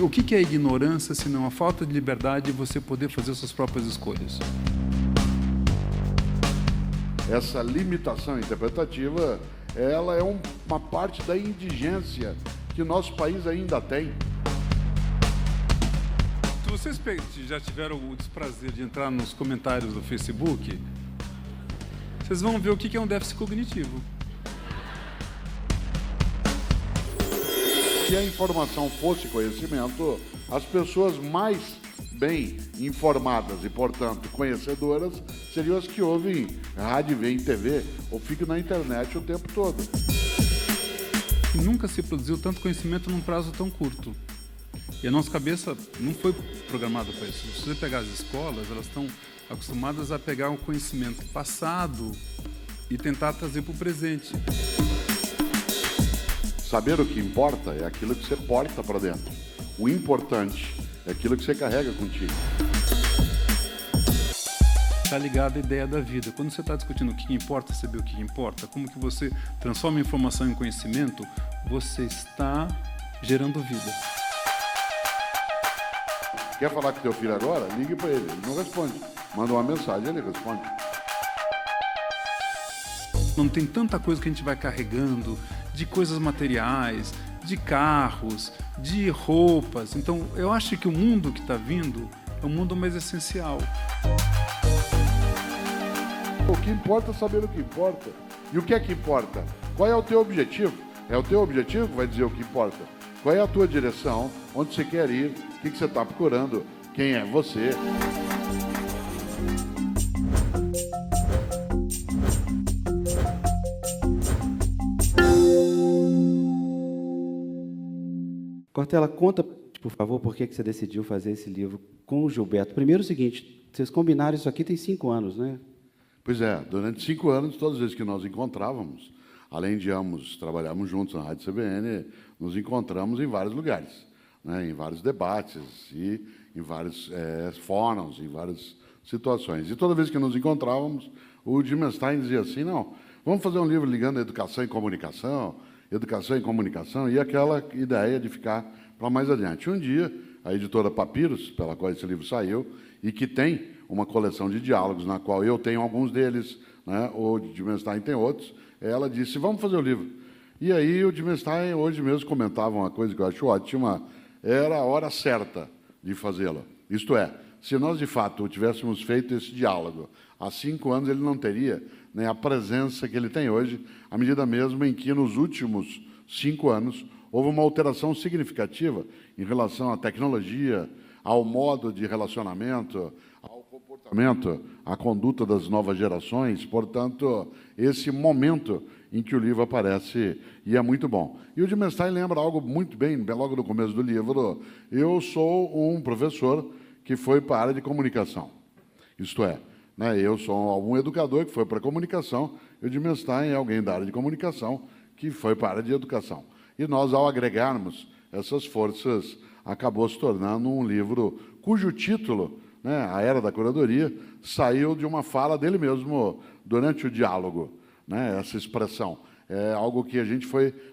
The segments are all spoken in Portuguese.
O que é ignorância, se não a falta de liberdade de você poder fazer suas próprias escolhas? Essa limitação interpretativa, ela é uma parte da indigência que o nosso país ainda tem. Se vocês já tiveram o desprazer de entrar nos comentários do Facebook, vocês vão ver o que é um déficit cognitivo. Se a informação fosse conhecimento, as pessoas mais bem informadas e, portanto, conhecedoras seriam as que ouvem rádio, veem TV ou ficam na internet o tempo todo. Nunca se produziu tanto conhecimento num prazo tão curto. E a nossa cabeça não foi programada para isso. Se você pegar as escolas, elas estão acostumadas a pegar um conhecimento passado e tentar trazer para o presente. Saber o que importa é aquilo que você porta para dentro. O importante é aquilo que você carrega contigo. Está ligado à ideia da vida. Quando você está discutindo o que importa, saber o que importa, como que você transforma informação em conhecimento, você está gerando vida. Quer falar com teu filho agora? Ligue para ele. Ele não responde. Manda uma mensagem, ele responde. Não tem tanta coisa que a gente vai carregando de coisas materiais, de carros, de roupas. Então, eu acho que o mundo que está vindo é um mundo mais essencial. O que importa é saber o que importa. E o que é que importa? Qual é o teu objetivo? É o teu objetivo que vai dizer o que importa. Qual é a tua direção? Onde você quer ir? O que você está procurando? Quem é você? Cortella, conta, por favor, por que você decidiu fazer esse livro com o Gilberto. Primeiro o seguinte, vocês combinaram isso aqui tem 5 anos, né? Pois é, durante 5 anos, todas as vezes que nós encontrávamos, além de ambos trabalharmos juntos na Rádio CBN, nos encontramos em vários lugares, né, em vários debates e em vários fóruns, em várias situações. E toda vez que nos encontrávamos, o Dimenstein dizia assim, não, vamos fazer um livro ligando a educação e comunicação, e aquela ideia de ficar para mais adiante. Um dia, a editora Papiros, pela qual esse livro saiu, e que tem uma coleção de diálogos, na qual eu tenho alguns deles, né, o Dimenstein tem outros, ela disse, vamos fazer o livro. E aí o Dimenstein, hoje mesmo, comentava uma coisa que eu acho ótima, era a hora certa de fazê-lo. Isto é, se nós, de fato, tivéssemos feito esse diálogo há 5 anos, ele não teria, né, a presença que ele tem hoje, à medida mesmo em que, nos últimos 5 anos, houve uma alteração significativa em relação à tecnologia, ao modo de relacionamento, ao comportamento, à conduta das novas gerações. Portanto, esse momento em que o livro aparece, e é muito bom. E o Dimenstein lembra algo muito bem, logo no começo do livro, eu sou um professor que foi para a área de comunicação. Isto é, né, eu sou um educador que foi para a comunicação, e o Dimenstein é alguém da área de comunicação que foi para a área de educação. E nós, ao agregarmos essas forças, acabou se tornando um livro cujo título, né, A Era da Curadoria, saiu de uma fala dele mesmo durante o diálogo, né, essa expressão. É algo que a gente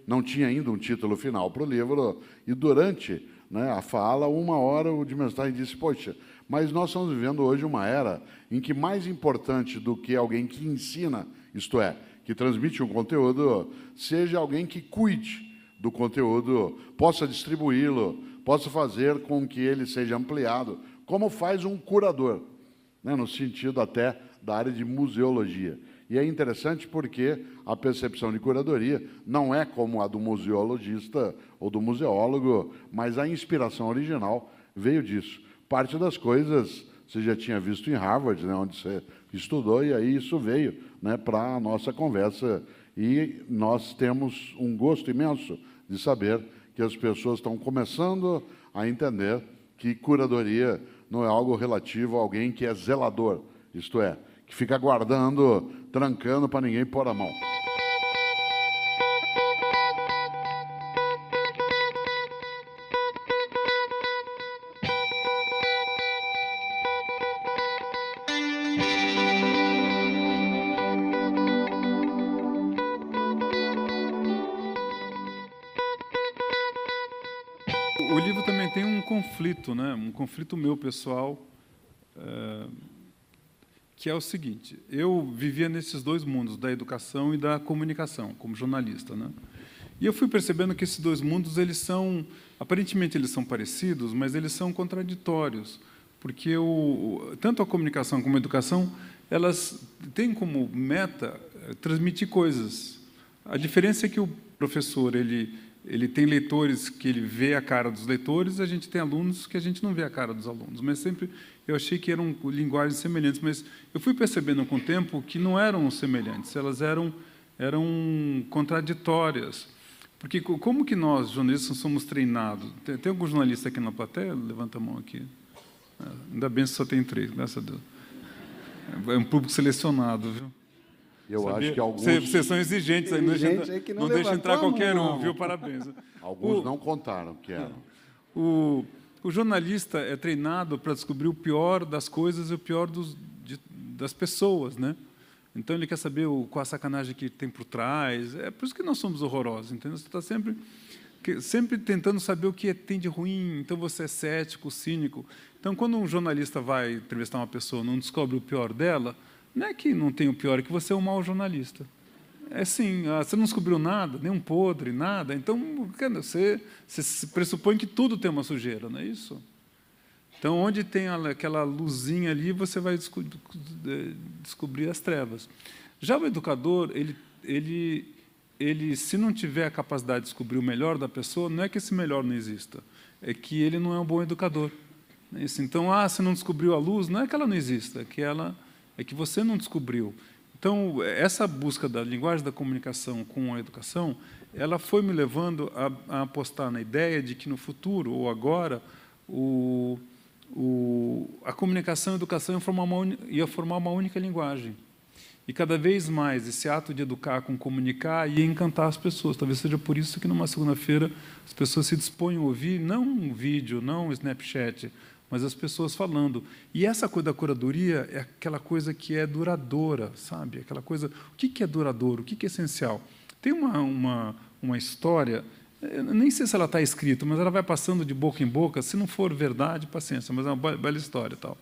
não tinha ainda um título final para o livro, e durante, né, a fala, uma hora o Dimenstein disse, poxa, mas nós estamos vivendo hoje uma era em que mais importante do que alguém que ensina, isto é, que transmite um conteúdo, seja alguém que cuide do conteúdo, possa distribuí-lo, possa fazer com que ele seja ampliado, como faz um curador, né, no sentido até da área de museologia. E é interessante porque a percepção de curadoria não é como a do museologista ou do museólogo, mas a inspiração original veio disso. Parte das coisas você já tinha visto em Harvard, né, onde você estudou, e aí isso veio, né, para a nossa conversa. E nós temos um gosto imenso de saber que as pessoas estão começando a entender que curadoria não é algo relativo a alguém que é zelador, isto é, que fica guardando, trancando para ninguém pôr a mão. O livro também tem um conflito, né? Um conflito meu pessoal, que é o seguinte: eu vivia nesses dois mundos, da educação e da comunicação, como jornalista, né? E eu fui percebendo que esses dois mundos, aparentemente eles são parecidos, mas eles são contraditórios, porque tanto a comunicação como a educação, elas têm como meta transmitir coisas. A diferença é que o professor, ele tem leitores que ele vê a cara dos leitores, a gente tem alunos que a gente não vê a cara dos alunos, mas sempre eu achei que eram linguagens semelhantes, mas eu fui percebendo com o tempo que não eram semelhantes, elas eram contraditórias. Porque como que nós, jornalistas, somos treinados? Tem algum jornalista aqui na plateia? Levanta a mão aqui. Ainda bem que só tem 3, graças a Deus. É um público selecionado, viu? Eu Sabia? acho que alguns... Vocês são exigentes aí, não deixa entrar qualquer um, viu? Parabéns. Alguns não contaram que eram. O jornalista é treinado para descobrir o pior das coisas e o pior das pessoas, né? Então, ele quer saber qual a sacanagem que tem por trás. É por isso que nós somos horrorosos, entendeu? Você está sempre tentando saber o que tem de ruim, então você é cético, cínico. Então, quando um jornalista vai entrevistar uma pessoa e não descobre o pior dela, não é que não tem o pior, é que você é um mau jornalista. É assim, você não descobriu nada, nem um podre, nada, então você pressupõe que tudo tem uma sujeira, não é isso? Então, onde tem aquela luzinha ali, você vai descobrir as trevas. Já o educador, ele, se não tiver a capacidade de descobrir o melhor da pessoa, não é que esse melhor não exista, é que ele não é um bom educador. É isso. Então, você não descobriu a luz, não é que ela não exista, é que você não descobriu. Então, essa busca da linguagem da comunicação com a educação, ela foi me levando a apostar na ideia de que, no futuro, ou agora, a comunicação e a educação ia formar uma única linguagem. E, cada vez mais, esse ato de educar com comunicar ia encantar as pessoas. Talvez seja por isso que, numa segunda-feira, as pessoas se dispõem a ouvir, não um vídeo, não um Snapchat, mas as pessoas falando. E essa coisa da curadoria é aquela coisa que é duradoura, sabe? Aquela coisa... O que é duradouro? O que é essencial? Tem uma história... Nem sei se ela está escrita, mas ela vai passando de boca em boca. Se não for verdade, paciência, mas é uma bela história. Tal.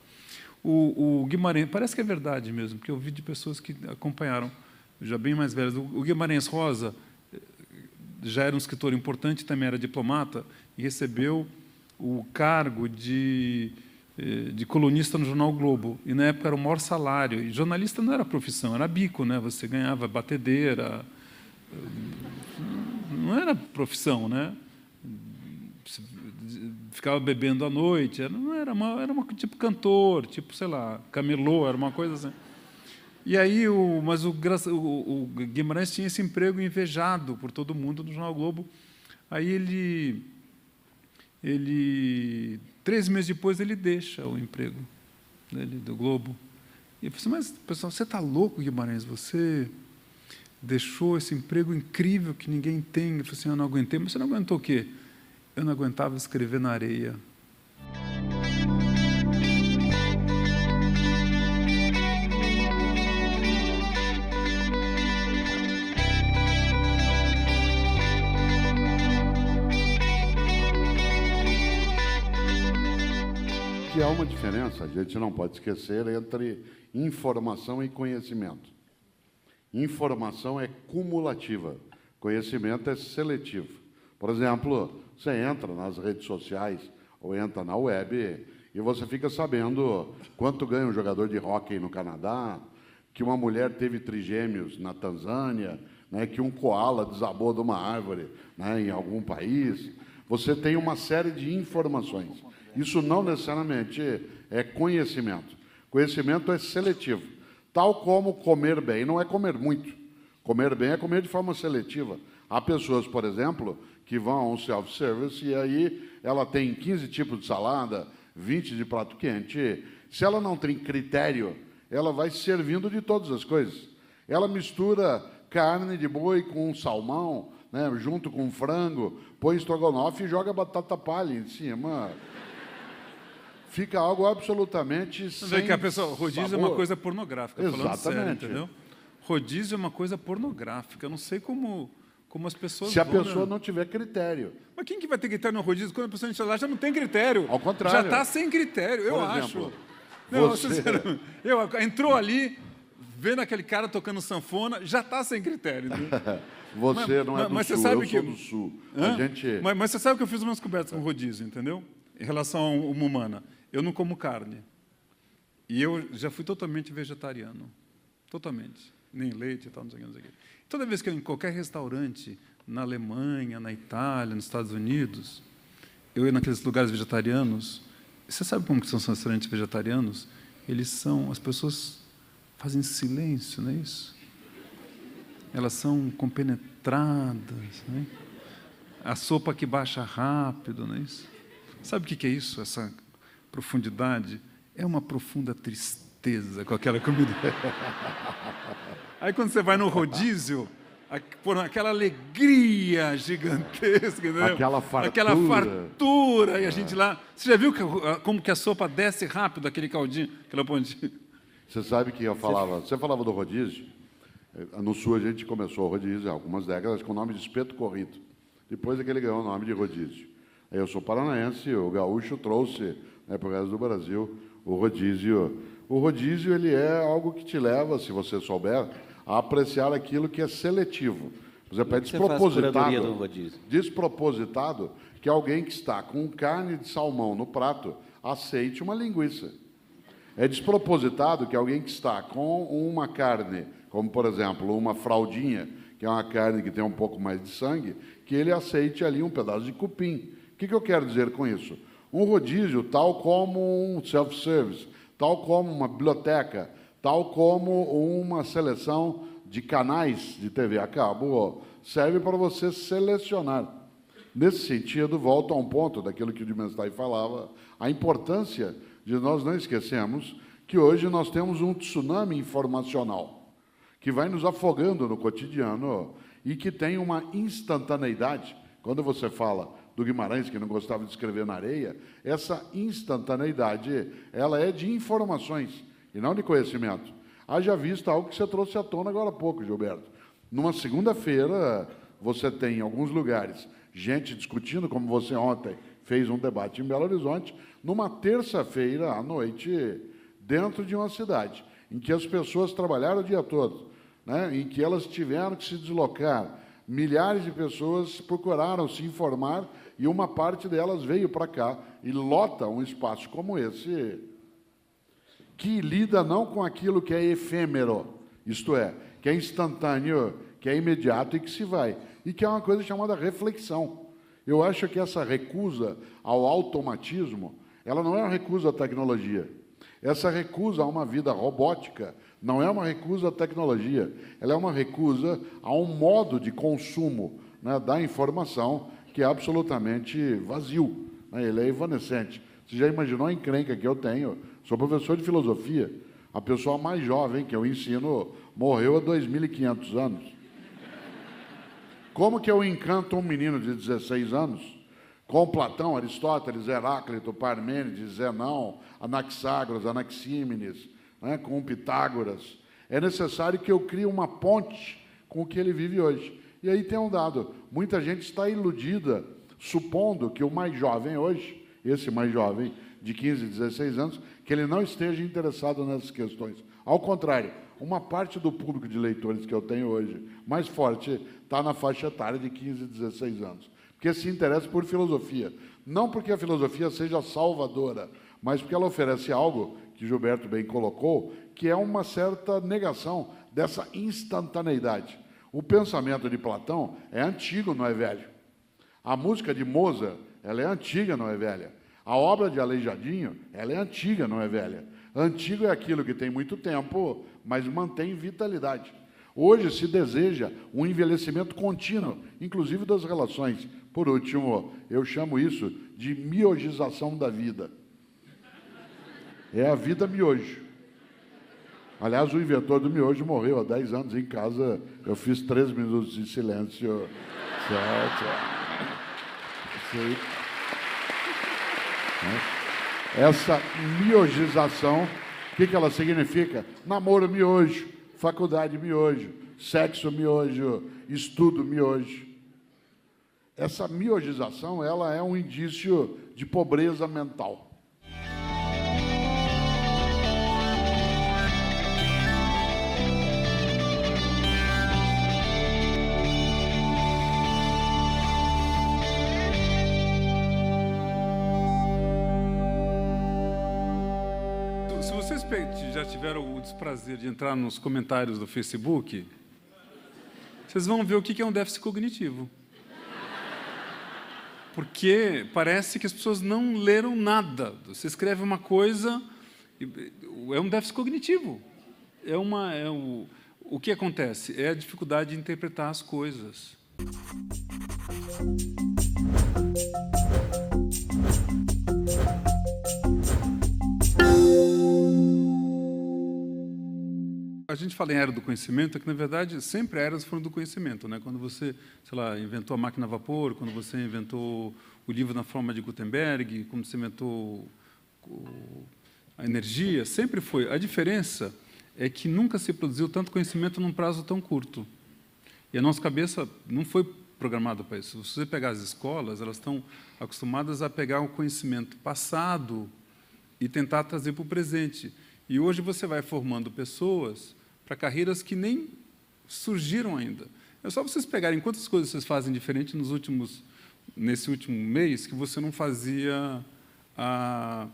O Guimarães... Parece que é verdade mesmo, porque eu vi de pessoas que acompanharam, já bem mais velhas. O Guimarães Rosa já era um escritor importante, também era diplomata, e recebeu o cargo de colunista no jornal Globo. E, na época, era o maior salário. E jornalista não era profissão, era bico, né? Você ganhava batedeira... Não era profissão, né? Ficava bebendo à noite, era uma tipo cantor, tipo, sei lá, camelô, era uma coisa assim. E aí, mas o Guimarães tinha esse emprego invejado por todo mundo no jornal Globo. Aí ele 3 meses depois, ele deixa o emprego dele, do Globo. E eu falei assim, mas, pessoal, você está louco, Guimarães? Você deixou esse emprego incrível que ninguém tem. Eu falei assim, eu não aguentei. Mas você não aguentou o quê? Eu não aguentava escrever na areia. Que há uma diferença, a gente não pode esquecer, entre informação e conhecimento. Informação é cumulativa, conhecimento é seletivo. Por exemplo, você entra nas redes sociais ou entra na web e você fica sabendo quanto ganha um jogador de hóquei no Canadá, que uma mulher teve trigêmeos na Tanzânia, né, que um coala desabou de uma árvore, né, em algum país. Você tem uma série de informações. Isso não necessariamente é conhecimento. Conhecimento é seletivo. Tal como comer bem não é comer muito. Comer bem é comer de forma seletiva. Há pessoas, por exemplo, que vão a um self-service e aí ela tem 15 tipos de salada, 20 de prato quente. Se ela não tem critério, ela vai servindo de todas as coisas. Ela mistura carne de boi com salmão, né, junto com frango, põe estrogonofe e joga batata palha em cima. Fica algo absolutamente sem sabor. Que a pessoa, rodízio sabor. É uma coisa pornográfica, Exatamente. Falando sério, entendeu? Rodízio é uma coisa pornográfica. Eu não sei como como as pessoas Se a vão, pessoa né? não tiver critério. Mas quem que vai ter critério no rodízio quando a pessoa entra lá já não tem critério? Ao contrário. Já está sem critério, eu Por exemplo, acho. Não, você- sinceramente, entrou ali, vendo aquele cara tocando sanfona, já está sem critério. Entendeu? Você não é do mas você Sul, sabe eu que- sou do Sul. Hã? A gente... Mas você sabe que eu fiz umas cobertas com rodízio, entendeu? Em relação a uma humana. Eu não como carne. E eu já fui totalmente vegetariano. Totalmente. Nem leite e tal, não sei o que, não sei o que. Toda vez que eu, em qualquer restaurante, na Alemanha, na Itália, nos Estados Unidos, eu ia naqueles lugares vegetarianos. Você sabe como que são os restaurantes vegetarianos? Eles são... As pessoas fazem silêncio, não é isso? Elas são compenetradas, né? A sopa que baixa rápido, não é isso? Sabe o que é isso, essa profundidade? É uma profunda tristeza com aquela comida. Aí, quando você vai no rodízio, por aquela alegria gigantesca, entendeu? Aquela fartura. Aquela fartura. E a gente lá... Você já viu como que a sopa desce rápido, aquele caldinho, aquela pontinha? Você sabe que eu falava... Você falava do rodízio. No Sul, a gente começou o rodízio há algumas décadas com o nome de espeto corrido. Depois é que ele ganhou o nome de rodízio. Eu sou paranaense, o gaúcho trouxe, né, para o resto do Brasil o rodízio. O rodízio ele é algo que te leva, se você souber, a apreciar aquilo que é seletivo. Por exemplo, é Você faz curadoria do despropositado, rodízio? despropositado que alguém que está com carne de salmão no prato aceite uma linguiça. É despropositado que alguém que está com uma carne, como, por exemplo, uma fraldinha, que é uma carne que tem um pouco mais de sangue, que ele aceite ali um pedaço de cupim. O que eu quero dizer com isso? Um rodízio, tal como um self-service, tal como uma biblioteca, tal como uma seleção de canais de TV a cabo, serve para você selecionar. Nesse sentido, volto a um ponto daquilo que o Dimenstein falava, a importância de nós não esquecermos que hoje nós temos um tsunami informacional que vai nos afogando no cotidiano e que tem uma instantaneidade. Quando você fala do Guimarães, que não gostava de escrever na areia, essa instantaneidade ela é de informações e não de conhecimento. Haja vista algo que você trouxe à tona agora há pouco, Gilberto. Numa segunda-feira, você tem em alguns lugares gente discutindo, como você ontem fez um debate em Belo Horizonte, numa terça-feira à noite, dentro de uma cidade, em que as pessoas trabalharam o dia todo, né, em que elas tiveram que se deslocar. Milhares de pessoas procuraram se informar e uma parte delas veio para cá e lota um espaço como esse, que lida não com aquilo que é efêmero, isto é, que é instantâneo, que é imediato e que se vai, e que é uma coisa chamada reflexão. Eu acho que essa recusa ao automatismo, ela não é uma recusa à tecnologia. Essa recusa a uma vida robótica não é uma recusa à tecnologia, ela é uma recusa a um modo de consumo, né, da informação que é absolutamente vazio, né, ele é evanescente. Você já imaginou a encrenca que eu tenho? Sou professor de filosofia, a pessoa mais jovem que eu ensino morreu há 2.500 anos. Como que eu encanto um menino de 16 anos com Platão, Aristóteles, Heráclito, Parmênides, Zenão, Anaxágoras, Anaxímenes, né, com Pitágoras? É necessário que eu crie uma ponte com o que ele vive hoje. E aí tem um dado, muita gente está iludida, supondo que o mais jovem hoje, esse mais jovem, de 15, 16 anos, que ele não esteja interessado nessas questões. Ao contrário, uma parte do público de leitores que eu tenho hoje, mais forte, está na faixa etária de 15, 16 anos, porque se interessa por filosofia. Não porque a filosofia seja salvadora, mas porque ela oferece algo, que Gilberto bem colocou, que é uma certa negação dessa instantaneidade. O pensamento de Platão é antigo, não é velho. A música de Mozart, ela é antiga, não é velha. A obra de Aleijadinho, ela é antiga, não é velha. Antigo é aquilo que tem muito tempo, mas mantém vitalidade. Hoje se deseja um envelhecimento contínuo, inclusive das relações. Por último, eu chamo isso de miogização da vida. É a vida miojo. Aliás, o inventor do miojo morreu há 10 anos em casa. Eu fiz 3 minutos de silêncio. Essa miogização, o que ela significa? Namoro miojo, faculdade miojo, sexo miojo, estudo miojo. Essa miogização, ela é um indício de pobreza mental. Se vocês já tiveram o desprazer de entrar nos comentários do Facebook, vocês vão ver o que é um déficit cognitivo. Porque parece que as pessoas não leram nada. Você escreve uma coisa, é um déficit cognitivo. O que acontece? É a dificuldade de interpretar as coisas. A gente fala em era do conhecimento, é que, na verdade, sempre eras foram do conhecimento, né? Quando você, sei lá, inventou a máquina a vapor, quando você inventou o livro na forma de Gutenberg, quando você inventou a energia, sempre foi. A diferença é que nunca se produziu tanto conhecimento num prazo tão curto. E a nossa cabeça não foi programada para isso. Se você pegar as escolas, elas estão acostumadas a pegar o conhecimento passado e tentar trazer para o presente. E hoje você vai formando pessoas para carreiras que nem surgiram ainda. É só vocês pegarem quantas coisas vocês fazem diferente nesse último mês que você não fazia há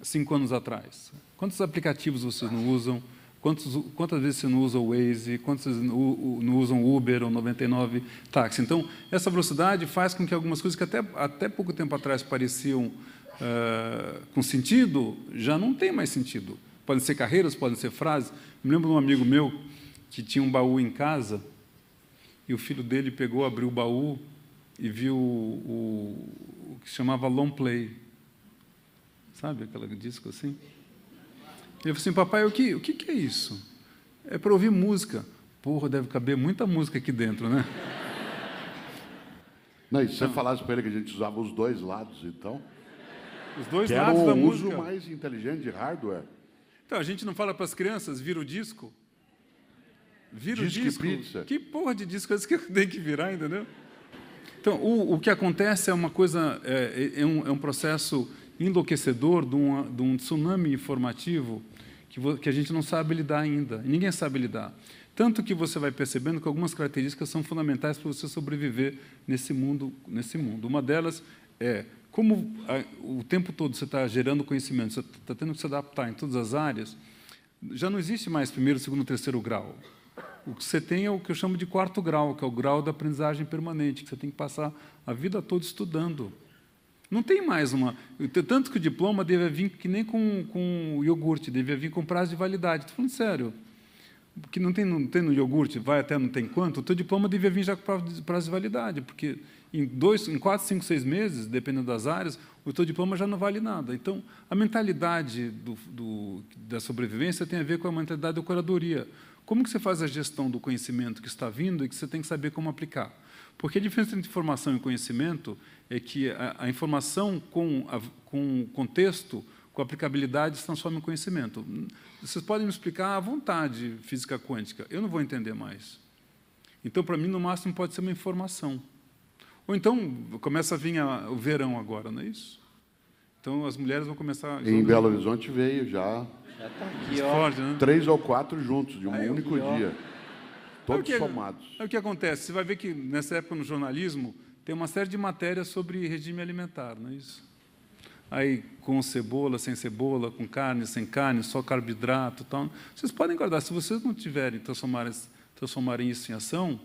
5 anos atrás. Quantos aplicativos vocês não usam? Quantas vezes você não usa o Waze? Quantas vezes não usam o Uber ou 99 táxi? Então, essa velocidade faz com que algumas coisas que até pouco tempo atrás pareciam com sentido, já não tem mais sentido. Podem ser carreiras, podem ser frases. Me lembro de um amigo meu que tinha um baú em casa e o filho dele pegou, abriu o baú e viu o que se chamava long play. Sabe aquele disco assim? Ele falou assim, papai, o que é isso? É para ouvir música. Porra, deve caber muita música aqui dentro, né? Não, e se você falasse para ele que a gente usava os dois lados, então... Os dois que lados da música. Era o uso mais inteligente de hardware. Então, a gente não fala para as crianças, vira o disco? Vira disco o disco? E pizza. Que porra de disco é esse que tem que virar, entendeu? Então, o que acontece é uma coisa, é um processo enlouquecedor de um tsunami informativo que a gente não sabe lidar ainda. Ninguém sabe lidar. Tanto que você vai percebendo que algumas características são fundamentais para você sobreviver nesse mundo. Uma delas é, como o tempo todo você está gerando conhecimento, você está tendo que se adaptar em todas as áreas, já não existe mais primeiro, segundo, terceiro grau. O que você tem é o que eu chamo de 4º grau, que é o grau da aprendizagem permanente, que você tem que passar a vida toda estudando. Não tem mais uma... Tanto que o diploma deve vir que nem com o iogurte, deve vir com prazo de validade. Estou falando sério. Porque não tem no iogurte, vai até não tem quanto, o teu diploma deve vir já com prazo de validade, porque em 4, 5, 6 meses, dependendo das áreas, o teu diploma já não vale nada. Então, a mentalidade da sobrevivência tem a ver com a mentalidade da curadoria. Como que você faz a gestão do conhecimento que está vindo e que você tem que saber como aplicar? Porque a diferença entre informação e conhecimento é que a informação com contexto, com aplicabilidade, se transforma em conhecimento. Vocês podem me explicar à vontade física quântica, eu não vou entender mais. Então, para mim, no máximo, pode ser uma informação. Ou então, começa a vir o verão agora, não é isso? Então, as mulheres vão começar... Em Belo Horizonte veio já tá aqui, ó. Forte, né? 3 ou 4 juntos, de um único dia. Todos somados. É o que acontece. Você vai ver que, nessa época, no jornalismo, tem uma série de matérias sobre regime alimentar, não é isso? Aí, com cebola, sem cebola, com carne, sem carne, só carboidrato e tal. Vocês podem guardar. Se vocês não tiverem, transformarem isso em ação,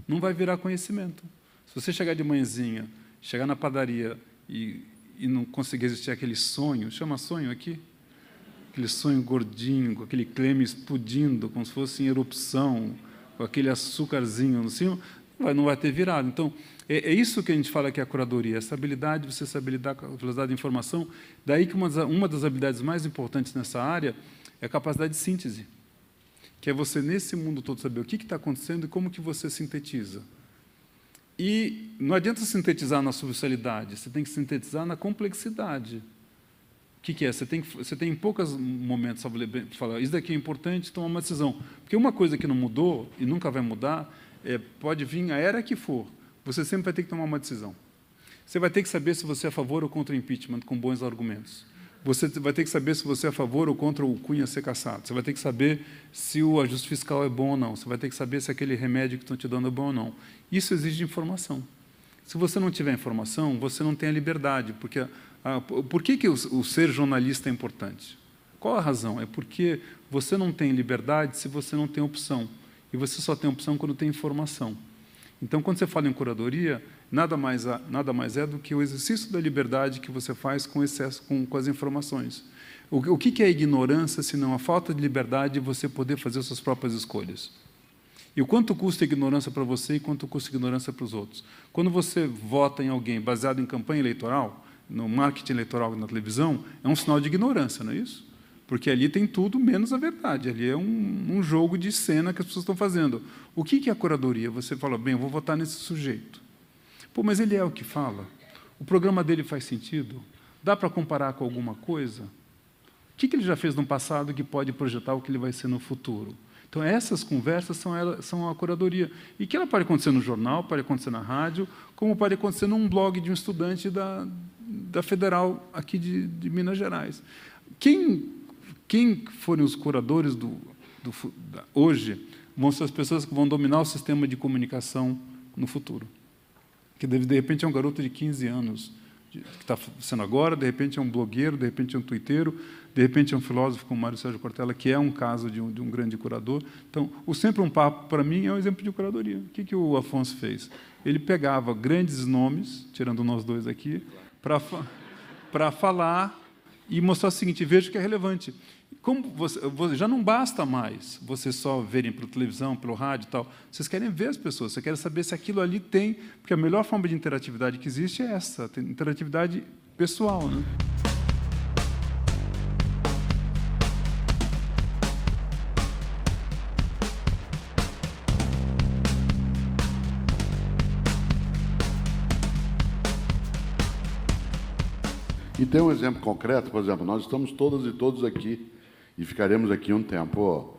não vai virar conhecimento. Se você chegar de manhãzinha, chegar na padaria e não conseguir existir aquele sonho, chama sonho aqui? Aquele sonho gordinho, com aquele creme explodindo, como se fosse em erupção, com aquele açúcarzinho no cima, não vai ter virado. Então, é isso que a gente fala que é a curadoria, essa habilidade de você saber lidar com a velocidade da informação. Daí que uma das habilidades mais importantes nessa área é a capacidade de síntese, que é você, nesse mundo todo, saber o que está acontecendo e como que você sintetiza. E não adianta sintetizar na superficialidade, você tem que sintetizar na complexidade. que é? Você tem em poucos momentos para falar, isso daqui é importante, tomar uma decisão. Porque uma coisa que não mudou e nunca vai mudar, pode vir a era que for, você sempre vai ter que tomar uma decisão. Você vai ter que saber se você é a favor ou contra o impeachment, com bons argumentos. Você vai ter que saber se você é a favor ou contra o Cunha ser cassado. Você vai ter que saber se o ajuste fiscal é bom ou não. Você vai ter que saber se aquele remédio que estão te dando é bom ou não. Isso exige informação. Se você não tiver informação, você não tem a liberdade. Porque por que o ser jornalista é importante? Qual a razão? É porque você não tem liberdade se você não tem opção. E você só tem opção quando tem informação. Então, quando você fala em curadoria, nada mais é do que o exercício da liberdade que você faz com excesso, com as informações. O que é a ignorância, senão a falta de liberdade de você poder fazer suas próprias escolhas? E o quanto custa a ignorância para você e quanto custa a ignorância para os outros? Quando você vota em alguém baseado em campanha eleitoral, no marketing eleitoral na televisão, é um sinal de ignorância, não é isso? Porque ali tem tudo menos a verdade. Ali é um jogo de cena que as pessoas estão fazendo. O que é a curadoria? Você fala, bem, eu vou votar nesse sujeito. Pô, mas ele é o que fala? O programa dele faz sentido? Dá para comparar com alguma coisa? O que ele já fez no passado que pode projetar o que ele vai ser no futuro? Então, essas conversas são a curadoria. E que ela pode acontecer no jornal, pode acontecer na rádio, como pode acontecer num blog de um estudante da Federal aqui de Minas Gerais. Quem forem os curadores hoje vão ser as pessoas que vão dominar o sistema de comunicação no futuro. Que, de repente, é um garoto de 15 anos, que está sendo agora, de repente é um blogueiro, de repente é um tuiteiro, de repente é um filósofo como Mário Sérgio Cortella, que é um caso de um grande curador. Então, o Sempre um Papo, para mim, é um exemplo de curadoria. O que o Afonso fez? Ele pegava grandes nomes, tirando nós dois aqui, para falar e mostrar o seguinte, veja que é relevante. Já não basta mais vocês só verem pela televisão, pelo rádio e tal. Vocês querem ver as pessoas, você quer saber se aquilo ali tem... Porque a melhor forma de interatividade que existe é essa, interatividade pessoal, né? E tem um exemplo concreto, por exemplo, nós estamos todas e todos aqui e ficaremos aqui um tempo.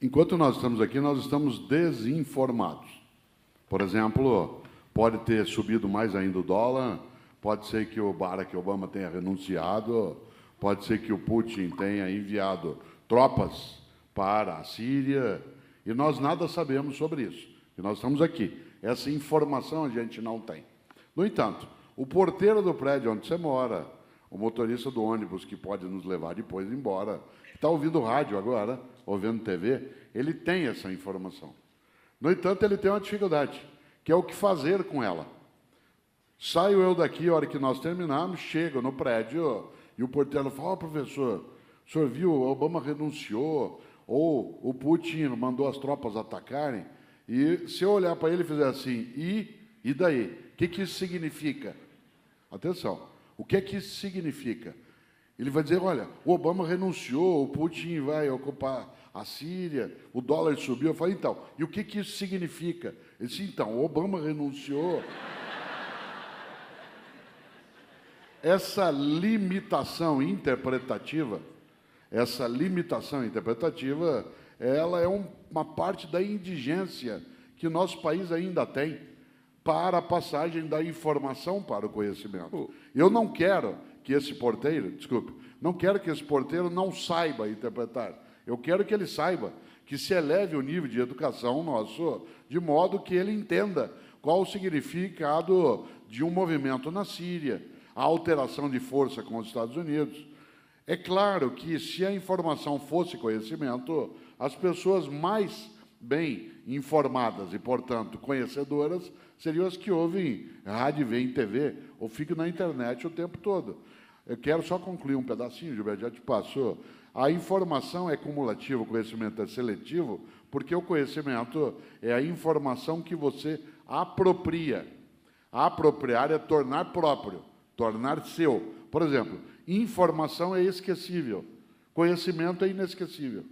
Enquanto nós estamos aqui, nós estamos desinformados. Por exemplo, pode ter subido mais ainda o dólar, pode ser que o Barack Obama tenha renunciado, pode ser que o Putin tenha enviado tropas para a Síria, e nós nada sabemos sobre isso. E nós estamos aqui. Essa informação a gente não tem. No entanto, o porteiro do prédio onde você mora, o motorista do ônibus que pode nos levar depois embora, que está ouvindo rádio agora, ouvindo TV, ele tem essa informação. No entanto, ele tem uma dificuldade, que é o que fazer com ela. Saio eu daqui, a hora que nós terminarmos, chego no prédio e o porteiro fala, professor, o senhor viu, o Obama renunciou, ou o Putin mandou as tropas atacarem, e se eu olhar para ele e fizer assim, e daí? O que isso significa? Atenção, o que é que isso significa? Ele vai dizer, olha, o Obama renunciou, o Putin vai ocupar a Síria, o dólar subiu. Eu falei, então, e o que isso significa? Ele disse, então, o Obama renunciou. Essa limitação interpretativa, ela é uma parte da indigência que nosso país ainda tem para a passagem da informação para o conhecimento. Eu não quero que esse porteiro, não saiba interpretar. Eu quero que ele saiba, que se eleve o nível de educação nosso, de modo que ele entenda qual o significado de um movimento na Síria, a alteração de força com os Estados Unidos. É claro que, se a informação fosse conhecimento, as pessoas mais bem informadas e, portanto, conhecedoras, seriam as que ouvem rádio, veem TV, ou ficam na internet o tempo todo. Eu quero só concluir um pedacinho, Gilberto, já te passou. A informação é cumulativa, o conhecimento é seletivo, porque o conhecimento é a informação que você apropria. Apropriar é tornar próprio, tornar seu. Por exemplo, informação é esquecível, conhecimento é inesquecível.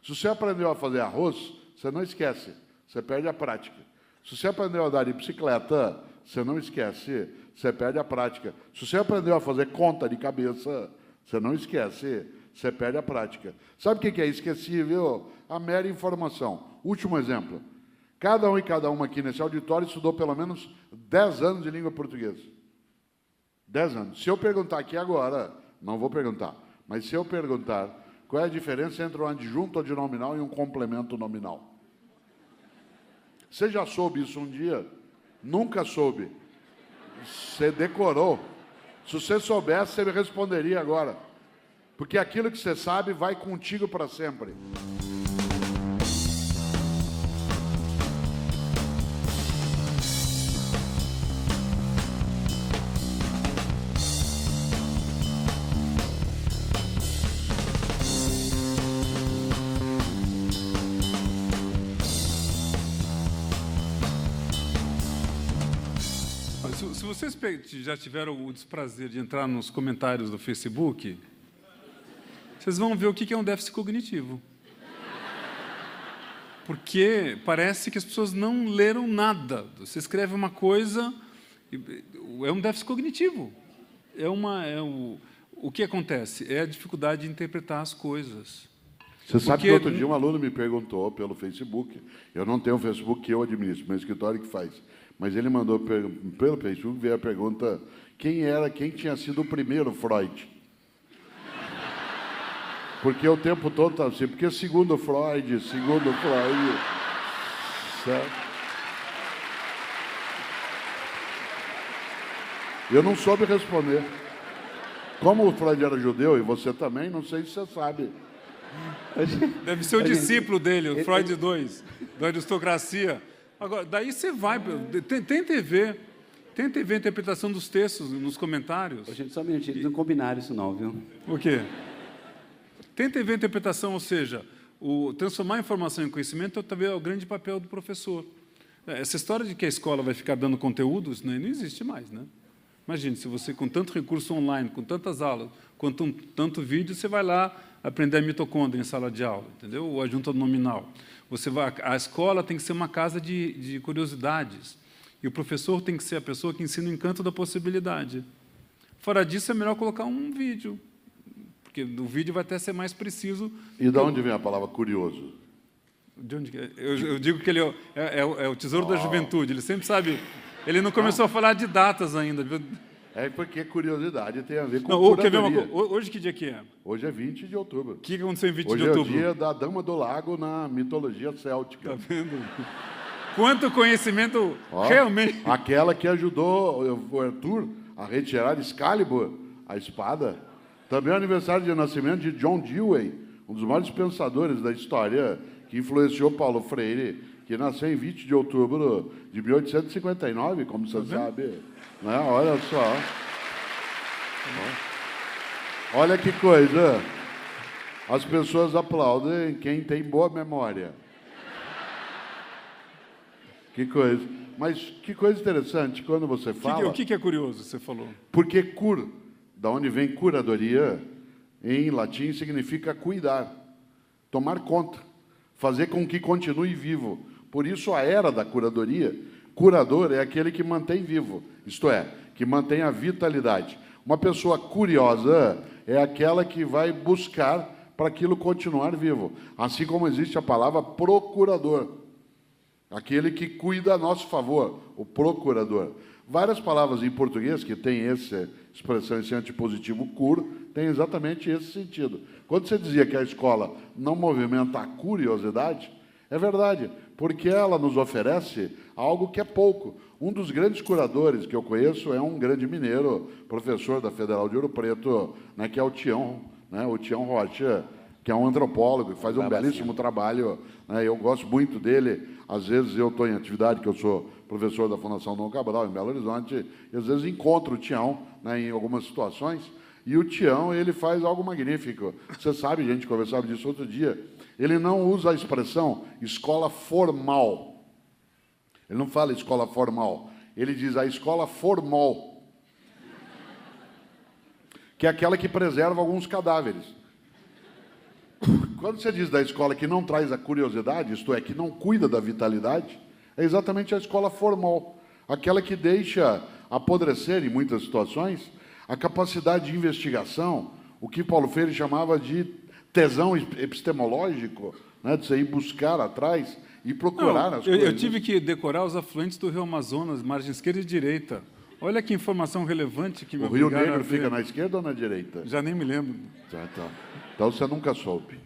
Se você aprendeu a fazer arroz, você não esquece, você perde a prática. Se você aprendeu a andar de bicicleta, você não esquece, você perde a prática. Se você aprendeu a fazer conta de cabeça, Você não esquece, você perde a prática. Sabe o que é esquecível? A mera informação. Último exemplo. Cada um e cada uma aqui nesse auditório estudou pelo menos 10 anos de língua portuguesa. 10 anos. Se eu perguntar aqui agora, não vou perguntar, mas se eu perguntar qual é a diferença entre um adjunto adnominal e um complemento nominal. Você já soube isso um dia? Nunca soube. Você decorou. Se você soubesse, você me responderia agora. Porque aquilo que você sabe vai contigo para sempre. Se vocês já tiveram o desprazer de entrar nos comentários do Facebook, vocês vão ver o que é um déficit cognitivo. Porque parece que as pessoas não leram nada. Você escreve uma coisa, é um déficit cognitivo. O que acontece? É a dificuldade de interpretar as coisas. Você sabe que outro dia um aluno me perguntou pelo Facebook, eu não tenho o Facebook que eu administro, meu escritório que faz, mas ele mandou pelo Facebook, veio a pergunta, quem tinha sido o primeiro Freud? Porque o tempo todo estava assim, porque segundo Freud, certo? Eu não soube responder. Como o Freud era judeu, e você também, não sei se você sabe. Deve ser o discípulo dele, o Freud II, da aristocracia. Agora, daí você vai... Tenta ver a interpretação dos textos nos comentários. Gente, só um minutinho, eles não combinaram isso não, viu? O quê? Tenta ver a interpretação, ou seja, transformar a informação em conhecimento também é o grande papel do professor. Essa história de que a escola vai ficar dando conteúdos, né, não existe mais, né? Imagine, se você, com tanto recurso online, com tantas aulas, com tanto vídeo, você vai lá aprender a mitocôndria em sala de aula, entendeu? Ou a junta nominal. A escola tem que ser uma casa de curiosidades. E o professor tem que ser a pessoa que ensina o encanto da possibilidade. Fora disso, é melhor colocar um vídeo, porque o vídeo vai até ser mais preciso. E de onde vem a palavra curioso? De onde? Eu digo que ele é o tesouro da juventude. Ele sempre sabe... Ele não começou a falar de datas ainda. É porque curiosidade tem a ver com curadoria. Hoje que dia que é? Hoje é 20 de outubro. O que aconteceu em 20 Hoje de outubro? Hoje é o dia da Dama do Lago na mitologia céltica. Está vendo? Quanto conhecimento realmente... Aquela que ajudou o Arthur a retirar Excalibur, a espada. Também é o aniversário de nascimento de John Dewey, um dos maiores pensadores da história, que influenciou Paulo Freire, que nasceu em 20 de outubro de 1859, como você sabe. Né? Olha só. Olha que coisa. As pessoas aplaudem quem tem boa memória. Que coisa. Mas que coisa interessante, quando você fala... O que é curioso, você falou? Porque da onde vem curadoria, em latim significa cuidar, tomar conta, fazer com que continue vivo. Por isso, a era da curadoria, curador é aquele que mantém vivo, isto é, que mantém a vitalidade. Uma pessoa curiosa é aquela que vai buscar para aquilo continuar vivo. Assim como existe a palavra procurador, aquele que cuida a nosso favor, o procurador. Várias palavras em português que têm essa expressão, esse antepositivo cur, tem exatamente esse sentido. Quando você dizia que a escola não movimenta a curiosidade, é verdade, porque ela nos oferece algo que é pouco. Um dos grandes curadores que eu conheço é um grande mineiro, professor da Federal de Ouro Preto, né, que é o Tião Rocha, que é um antropólogo, que faz um belíssimo trabalho. Né, eu gosto muito dele. Às vezes eu estou em atividade, que eu sou professor da Fundação Dom Cabral, em Belo Horizonte, e às vezes encontro o Tião, né, em algumas situações, e o Tião, ele faz algo magnífico. Você sabe, a gente conversava disso outro dia, ele não usa a expressão escola formal. Ele não fala escola formal. Ele diz a escola formal, que é aquela que preserva alguns cadáveres. Quando você diz da escola que não traz a curiosidade, isto é, que não cuida da vitalidade, é exatamente a escola formal, aquela que deixa apodrecer, em muitas situações, a capacidade de investigação, o que Paulo Freire chamava de tesão epistemológico, né, de você ir buscar atrás e procurar as coisas. Eu tive que decorar os afluentes do Rio Amazonas, margem esquerda e direita. Olha que informação relevante que me O Rio obrigaram a Negro ver. fica na esquerda ou na direita? Já nem me lembro. Tá. Então você nunca soube.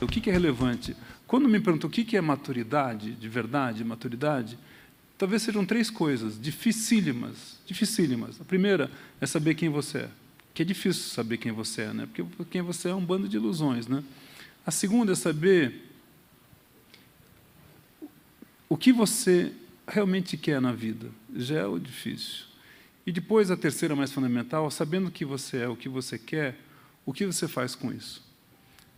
O que é relevante? Quando me perguntam o que é maturidade, de verdade, maturidade, talvez sejam 3 coisas dificílimas. A primeira é saber quem você é, que é difícil saber quem você é, né? Porque quem você é um bando de ilusões, né? A segunda é saber o que você realmente quer na vida, já é o difícil. E depois, a terceira, mais fundamental, sabendo o que você é, o que você quer, o que você faz com isso?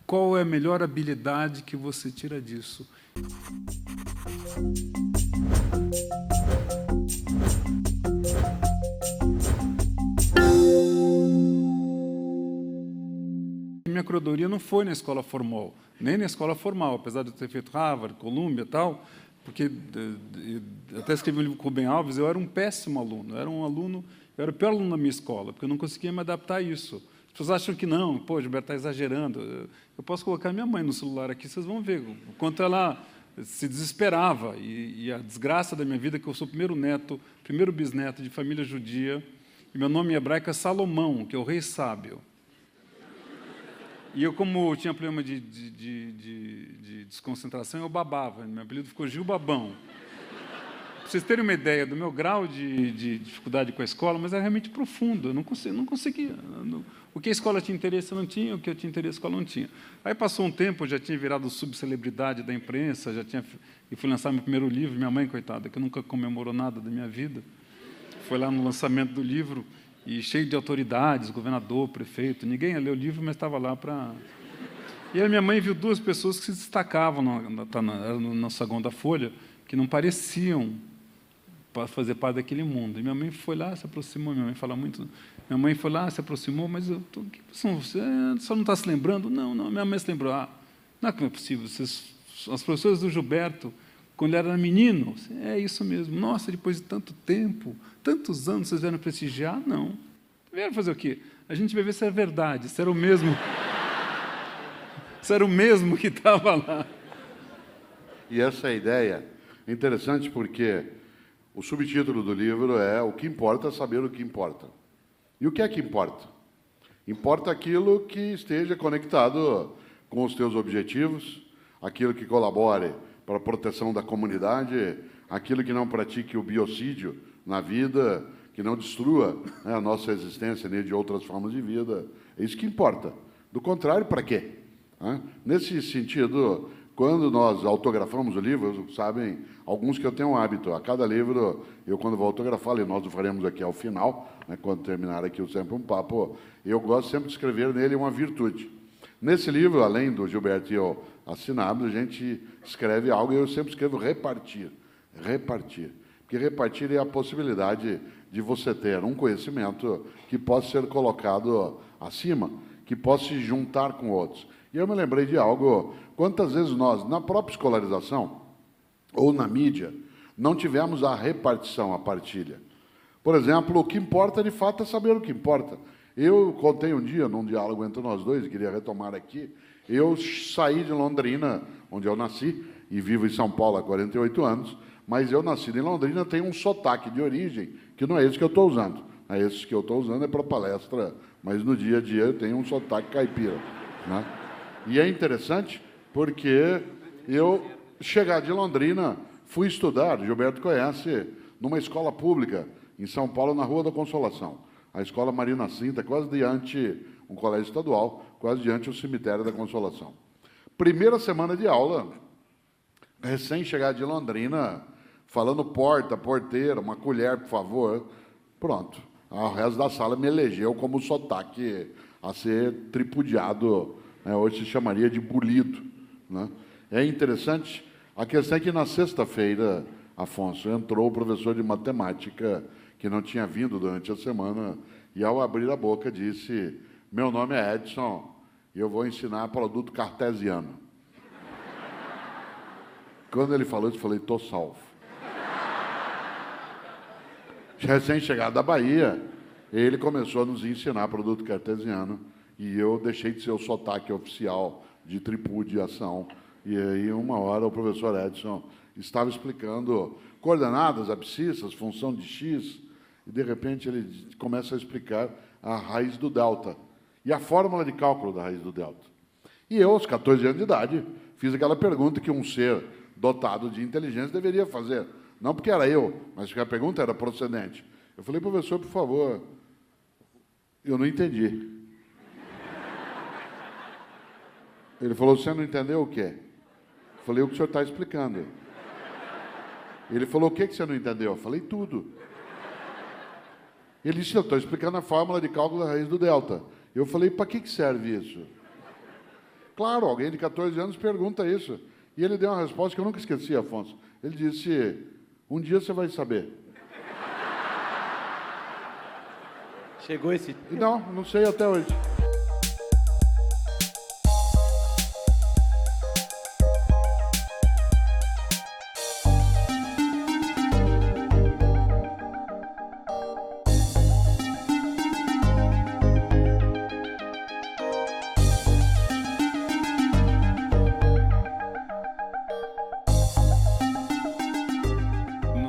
Qual é a melhor habilidade que você tira disso? Minha curadoria não foi na escola formal, nem na escola formal, apesar de eu ter feito Harvard, Columbia e tal, porque eu até escrevi um livro com o Rubem Alves, eu era um péssimo aluno, eu era o pior aluno da minha escola, porque eu não conseguia me adaptar a isso. As pessoas acham que não, pô, Gilberto está exagerando. Eu posso colocar minha mãe no celular aqui, vocês vão ver o quanto ela se desesperava. E a desgraça da minha vida é que eu sou o primeiro bisneto de família judia, e meu nome em hebraico é Salomão, que é o rei sábio. E eu, como tinha problema de desconcentração, eu babava. Meu apelido ficou Gil Babão. Para vocês terem uma ideia do meu grau de dificuldade com a escola, mas era realmente profundo. Eu não conseguia. O que a escola tinha interesse, eu não tinha. O que eu tinha interesse, a escola não tinha. Aí passou um tempo, eu já tinha virado subcelebridade da imprensa, e fui lançar meu primeiro livro. Minha mãe, coitada, que nunca comemorou nada da minha vida, foi lá no lançamento do livro, e cheio de autoridades, governador, prefeito. Ninguém ia ler o livro, mas estava lá para... E aí minha mãe viu 2 pessoas que se destacavam no saguão da Folha, que não pareciam para fazer parte daquele mundo. E minha mãe foi lá, se aproximou, minha mãe fala muito, minha mãe foi lá, se aproximou, mas que são vocês? Só não está se lembrando? Não, minha mãe se lembrou. Não é possível, as professoras do Gilberto, quando ele era menino, é isso mesmo. Nossa, depois de tanto tempo, tantos anos, vocês vieram prestigiar? Não. Vieram fazer o quê? A gente vai ver se é verdade, se era o mesmo, se era o mesmo que estava lá. E essa ideia é interessante porque o subtítulo do livro é O que importa é saber o que importa. E o que é que importa? Importa aquilo que esteja conectado com os teus objetivos, aquilo que colabore para a proteção da comunidade, aquilo que não pratique o biocídio na vida, que não destrua, né, a nossa existência nem de outras formas de vida. É isso que importa. Do contrário, para quê? Nesse sentido, quando nós autografamos o livro, sabem, alguns que eu tenho um hábito, a cada livro, eu quando vou autografar, e nós o faremos aqui ao final, né, quando terminar aqui o Sempre um Papo, eu gosto sempre de escrever nele uma virtude. Nesse livro, além do Gilberto e eu assinado, a gente escreve algo, e eu sempre escrevo repartir. Repartir. Porque repartir é a possibilidade de você ter um conhecimento que possa ser colocado acima, que possa se juntar com outros. E eu me lembrei de algo, quantas vezes nós, na própria escolarização, ou na mídia, não tivemos a repartição, a partilha. Por exemplo, o que importa, de fato, é saber o que importa. Eu contei um dia, num diálogo entre nós dois, e queria retomar aqui, eu saí de Londrina, onde eu nasci, e vivo em São Paulo há 48 anos, mas eu nasci em Londrina, tenho um sotaque de origem, que não é esse que eu estou usando. Esse que eu estou usando é para palestra, mas no dia a dia eu tenho um sotaque caipira, né? E é interessante porque eu, chegar de Londrina, fui estudar, Gilberto conhece, numa escola pública, em São Paulo, na Rua da Consolação. A Escola Marina Cinta, quase diante, um colégio estadual, quase diante do Cemitério da Consolação. Primeira semana de aula, recém-chegado de Londrina, falando porta, porteira, uma colher, por favor, pronto. O resto da sala me elegeu como sotaque a ser tripudiado, né? Hoje se chamaria de bulido, né? É interessante, a questão é que na sexta-feira, Afonso, entrou o professor de matemática, que não tinha vindo durante a semana, e ao abrir a boca disse: meu nome é Edson e eu vou ensinar produto cartesiano. Quando ele falou isso, eu falei: estou salvo. Recém-chegado da Bahia, ele começou a nos ensinar produto cartesiano e eu deixei de ser o sotaque oficial de tripudiação. E aí, uma hora, o professor Edson estava explicando coordenadas, abscissas, função de x, e de repente ele começa a explicar a raiz do delta e a fórmula de cálculo da raiz do delta. E eu, aos 14 anos de idade, fiz aquela pergunta que um ser dotado de inteligência deveria fazer. Não porque era eu, mas porque a pergunta era procedente. Eu falei: professor, por favor, eu não entendi. Ele falou: você não entendeu o quê? Eu falei: o que o senhor está explicando. Ele falou: o que você não entendeu? Eu falei: tudo. Ele disse: eu estou explicando a fórmula de cálculo da raiz do delta. Eu falei: para que serve isso? Claro, alguém de 14 anos pergunta isso. E ele deu uma resposta que eu nunca esqueci, Afonso. Ele disse: um dia você vai saber. Chegou esse... Não sei até hoje.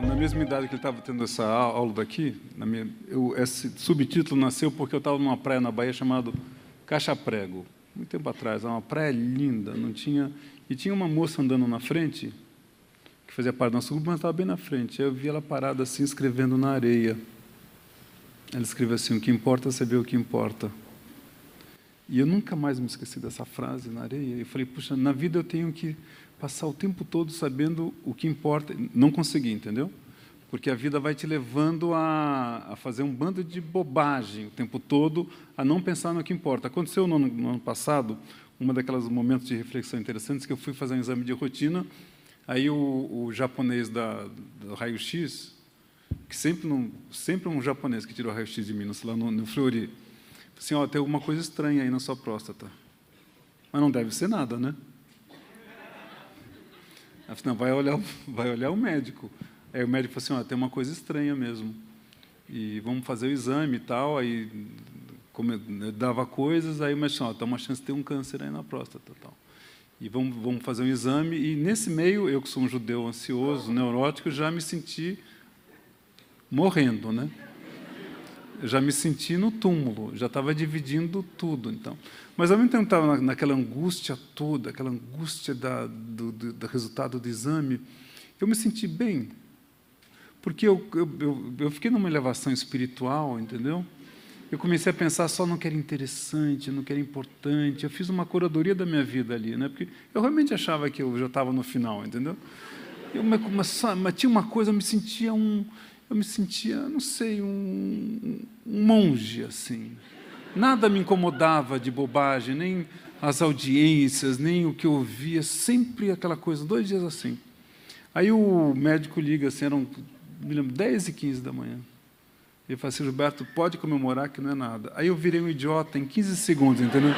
Na mesma idade que ele estava tendo essa aula daqui, esse subtítulo nasceu porque eu estava numa praia na Bahia chamada Caixa Prego, muito tempo atrás. Era uma praia linda, e tinha uma moça andando na frente, que fazia parte do nosso grupo, mas estava bem na frente. Eu vi ela parada assim, escrevendo na areia. Ela escreveu assim: o que importa é saber o que importa. E eu nunca mais me esqueci dessa frase, na areia. Eu falei: puxa, na vida eu tenho que passar o tempo todo sabendo o que importa. Não consegui, entendeu? Porque a vida vai te levando a fazer um bando de bobagem o tempo todo, a não pensar no que importa. Aconteceu no ano passado, daqueles momentos de reflexão interessantes, que eu fui fazer um exame de rotina, aí o japonês do raio-x, que sempre um japonês que tirou raio-x de mim, lá no Fleury, assim: ó, tem alguma coisa estranha aí na sua próstata. Mas não deve ser nada, né? Eu falei: não, vai olhar o médico. Aí o médico falou assim: ó, tem uma coisa estranha mesmo. E vamos fazer o exame e tal. Aí eu dava coisas, aí o médico disse: ó, tem uma chance de ter um câncer aí na próstata e tal. E vamos fazer um exame. E nesse meio, eu que sou um judeu ansioso, neurótico, já me senti morrendo, né? Eu já me senti no túmulo, já estava dividindo tudo, então. Mas ao mesmo tempo estava naquela angústia toda, aquela angústia do resultado do exame, eu me senti bem, porque eu fiquei numa elevação espiritual, entendeu? Eu comecei a pensar só no que era interessante, no que era importante. Eu fiz uma curadoria da minha vida ali, né? Porque eu realmente achava que eu já estava no final, entendeu? Mas tinha uma coisa, eu me sentia, não sei, um monge, assim. Nada me incomodava de bobagem, nem as audiências, nem o que eu ouvia, sempre aquela coisa, 2 dias assim. Aí o médico liga, assim, me lembro, 10h15 da manhã. Ele fala assim: Gilberto, pode comemorar que não é nada. Aí eu virei um idiota em 15 segundos, entendeu?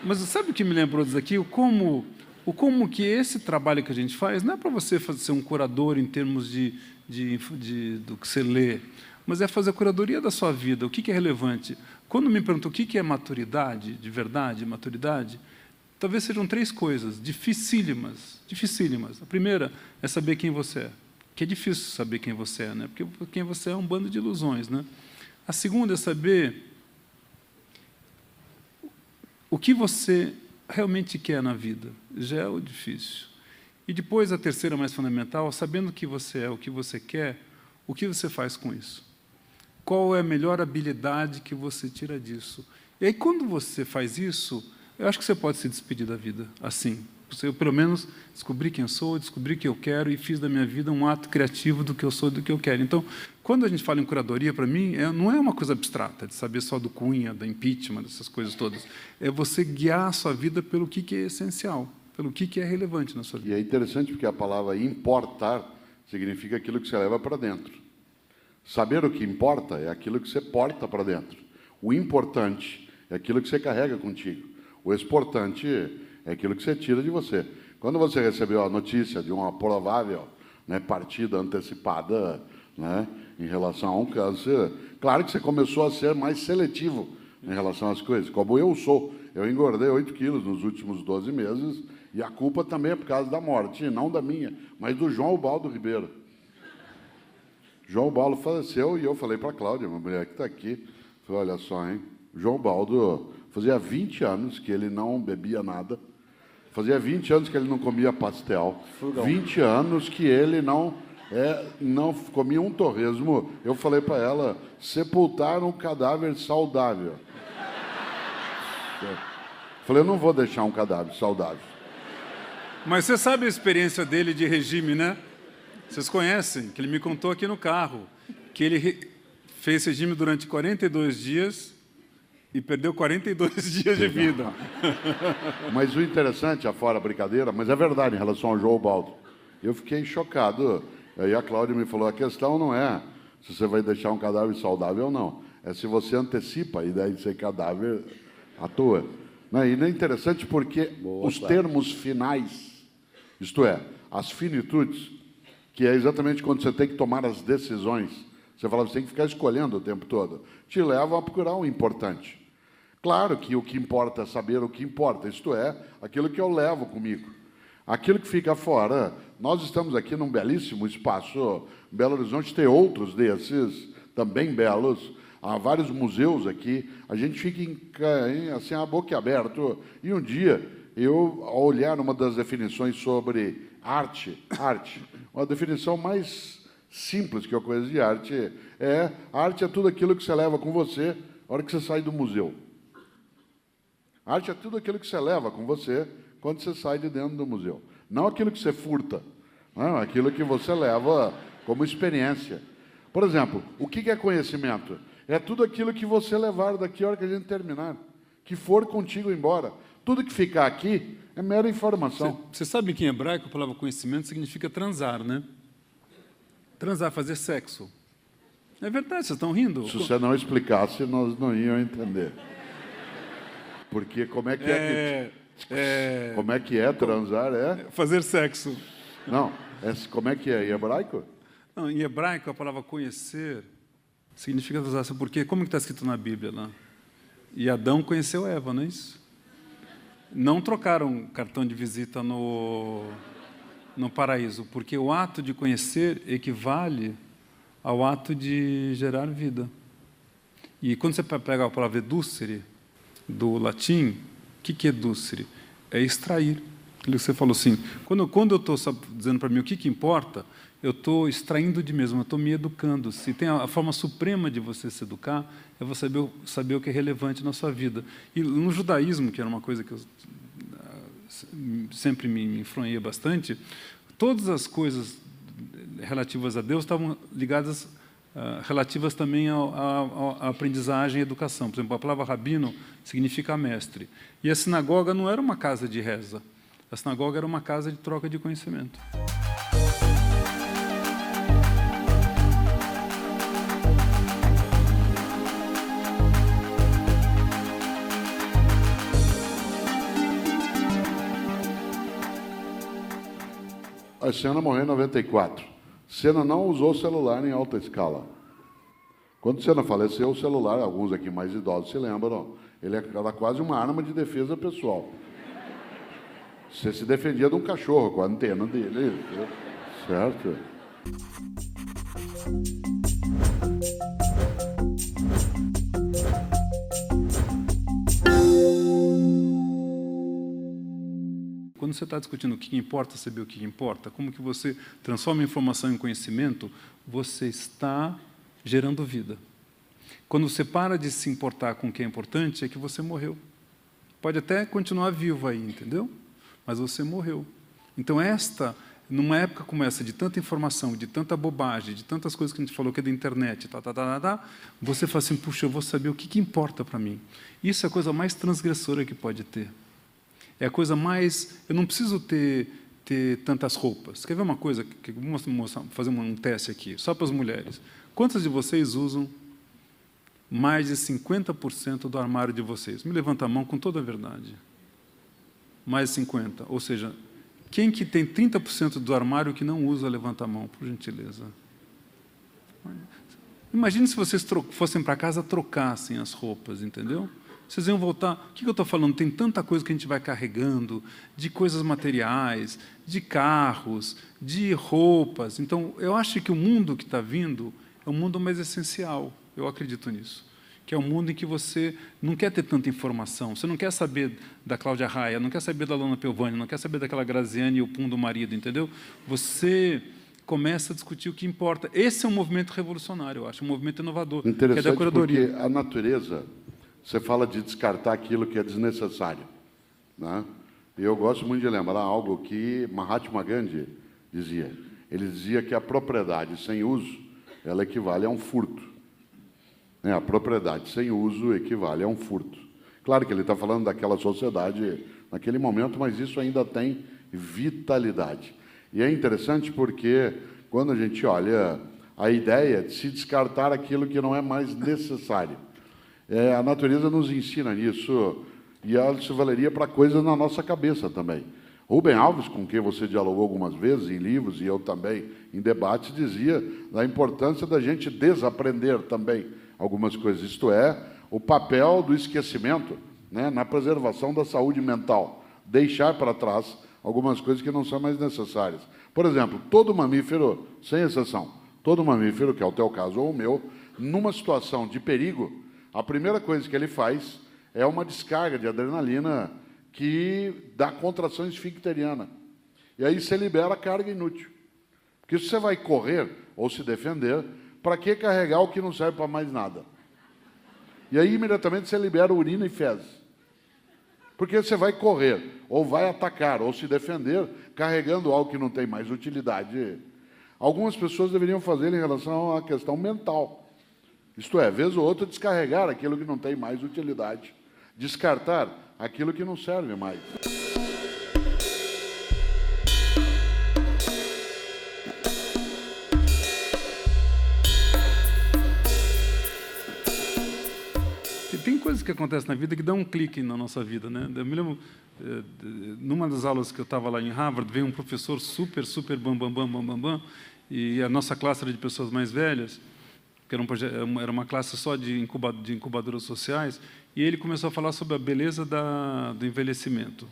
Mas sabe o que me lembrou disso aqui? O como que esse trabalho que a gente faz não é para você ser um curador em termos do que você lê, mas é fazer a curadoria da sua vida, o que é relevante. Quando me perguntam o que é maturidade, de verdade, maturidade, talvez sejam 3 coisas dificílimas. A primeira é saber quem você é, que é difícil saber quem você é, né? Porque quem você é um bando de ilusões, né? A segunda é saber o que você realmente quer na vida, já é o difícil. E depois, a terceira, mais fundamental, sabendo o que você é, o que você quer, o que você faz com isso? Qual é a melhor habilidade que você tira disso? E aí, quando você faz isso, eu acho que você pode se despedir da vida assim. Eu, pelo menos, descobri quem eu sou, descobri o que eu quero e fiz da minha vida um ato criativo do que eu sou e do que eu quero. Então, quando a gente fala em curadoria, para mim, não é uma coisa abstrata, de saber só do Cunha, da impeachment, dessas coisas todas. É você guiar a sua vida pelo que é essencial, pelo que é relevante na sua vida. E é interessante porque a palavra importar significa aquilo que você leva para dentro. Saber o que importa é aquilo que você porta para dentro. O importante é aquilo que você carrega contigo. O exportante é aquilo que você tira de você. Quando você recebeu a notícia de uma provável, né, partida antecipada, né, em relação a um câncer, claro que você começou a ser mais seletivo em relação às coisas, como eu sou. Eu engordei 8 quilos nos últimos 12 meses, e a culpa também é por causa da morte, não da minha, mas do João Ubaldo Ribeiro. João Ubaldo faleceu e eu falei para a Cláudia, uma mulher que está aqui, falei, olha só, hein, João Ubaldo fazia 20 anos que ele não bebia nada, fazia 20 anos que ele não comia pastel, 20 anos que ele não comia um torresmo. Eu falei para ela, sepultar um cadáver saudável. Falei, eu não vou deixar um cadáver saudável. Mas você sabe a experiência dele de regime, né? Vocês conhecem, que ele me contou aqui no carro, que ele fez regime durante 42 dias e perdeu 42 dias de vida. Mas o interessante, afora a brincadeira, mas é verdade em relação ao João Ubaldo. Eu fiquei chocado. Aí a Cláudia me falou, a questão não é se você vai deixar um cadáver saudável ou não, é se você antecipa a ideia de ser cadáver à toa. E não é interessante porque os termos finais, isto é, as finitudes, que é exatamente quando você tem que tomar as decisões, você fala, você tem que ficar escolhendo o tempo todo, te levam a procurar o importante. Claro que o que importa é saber o que importa, isto é, aquilo que eu levo comigo. Aquilo que fica fora, nós estamos aqui num belíssimo espaço, Belo Horizonte tem outros desses, também belos, há vários museus aqui, a gente fica assim, a boca aberta, e um dia, eu, ao olhar uma das definições sobre arte, uma definição mais simples que eu conheço de arte é tudo aquilo que você leva com você na hora que você sai do museu. Arte é tudo aquilo que você leva com você quando você sai de dentro do museu. Não aquilo que você furta, não, aquilo que você leva como experiência. Por exemplo, o que é conhecimento? É tudo aquilo que você levar daqui a hora que a gente terminar, que for contigo embora. Tudo que ficar aqui é mera informação. Você sabe que em hebraico a palavra conhecimento significa transar, né? Transar, fazer sexo. É verdade, vocês estão rindo? Se você não explicasse, nós não íamos entender. Porque como é que como é que é transar? Fazer sexo. Não, como é que é em hebraico? Não, em hebraico a palavra conhecer significa transar. Sabe por quê? Como está escrito na Bíblia lá? E Adão conheceu Eva, não é isso? Não trocaram cartão de visita no paraíso, porque o ato de conhecer equivale ao ato de gerar vida. E quando você pega a palavra educere, do latim, o que é educere? É extrair. Aquilo que você falou assim, quando eu estou dizendo para mim o que importa, eu estou extraindo de mim mesmo, eu estou me educando. Se tem a forma suprema de você se educar, é você saber o que é relevante na sua vida. E no judaísmo, que era uma coisa que eu sempre me influenciei bastante, todas as coisas relativas a Deus estavam ligadas, relativas também à aprendizagem e educação. Por exemplo, a palavra rabino significa mestre. E a sinagoga não era uma casa de reza, a sinagoga era uma casa de troca de conhecimento. A Senna morreu em 94. Senna não usou celular em alta escala. Quando Senna faleceu, o celular, alguns aqui mais idosos se lembram, ele era quase uma arma de defesa pessoal. Você se defendia de um cachorro com a antena dele, certo? Quando você está discutindo o que importa, saber o que importa, como que você transforma a informação em conhecimento, você está gerando vida. Quando você para de se importar com o que é importante, é que você morreu. Pode até continuar vivo aí, entendeu? Mas você morreu. Então, numa época como essa, de tanta informação, de tanta bobagem, de tantas coisas que a gente falou que é da internet, você fala assim, puxa, eu vou saber o que importa para mim. Isso é a coisa mais transgressora que pode ter. É a coisa mais... Eu não preciso ter ter tantas roupas. Quer ver uma coisa? Vamos fazer um teste aqui, só para as mulheres. Quantas de vocês usam mais de 50% do armário de vocês? Me levanta a mão com toda a verdade. Mais de 50%. Ou seja, quem que tem 30% do armário que não usa, levanta a mão, por gentileza. Imagine se vocês fossem para casa, trocassem as roupas, entendeu? Vocês iam voltar... O que eu estou falando? Tem tanta coisa que a gente vai carregando, de coisas materiais, de carros, de roupas. Então, eu acho que o mundo que está vindo é um mundo mais essencial. Eu acredito nisso. Que é um mundo em que você não quer ter tanta informação. Você não quer saber da Cláudia Raia, não quer saber da Lona Piovani, não quer saber daquela Graziane e o pum do marido, entendeu? Você começa a discutir o que importa. Esse é um movimento revolucionário, eu acho, um movimento inovador, que é da curadoria. Porque a natureza, você fala de descartar aquilo que é desnecessário, né? E eu gosto muito de lembrar algo que Mahatma Gandhi dizia. Ele dizia que a propriedade sem uso, ela equivale a um furto. A propriedade sem uso equivale a um furto. Claro que ele está falando daquela sociedade naquele momento, mas isso ainda tem vitalidade. E é interessante porque, quando a gente olha a ideia de se descartar aquilo que não é mais necessário, a natureza nos ensina nisso, e ela se valeria para coisas na nossa cabeça também. Rubem Alves, com quem você dialogou algumas vezes em livros, e eu também em debates, dizia da importância da gente desaprender também algumas coisas, isto é, o papel do esquecimento, né, na preservação da saúde mental, deixar para trás algumas coisas que não são mais necessárias. Por exemplo, todo mamífero, sem exceção, todo mamífero, que é o teu caso ou o meu, numa situação de perigo, a primeira coisa que ele faz é uma descarga de adrenalina que dá contração esfincteriana. E aí você libera a carga inútil. Porque se você vai correr ou se defender, para que carregar o que não serve para mais nada? E aí, imediatamente, você libera urina e fezes. Porque você vai correr, ou vai atacar, ou se defender, carregando algo que não tem mais utilidade. Algumas pessoas deveriam fazer em relação à questão mental. Isto é, vez ou outra, descarregar aquilo que não tem mais utilidade. Descartar aquilo que não serve mais. Tem coisas que acontecem na vida que dão um clique na nossa vida, né? Eu me lembro, numa das aulas que eu estava lá em Harvard, veio um professor super bam, e a nossa classe era de pessoas mais velhas, que era uma classe só de incubadoras sociais, e ele começou a falar sobre a beleza do envelhecimento.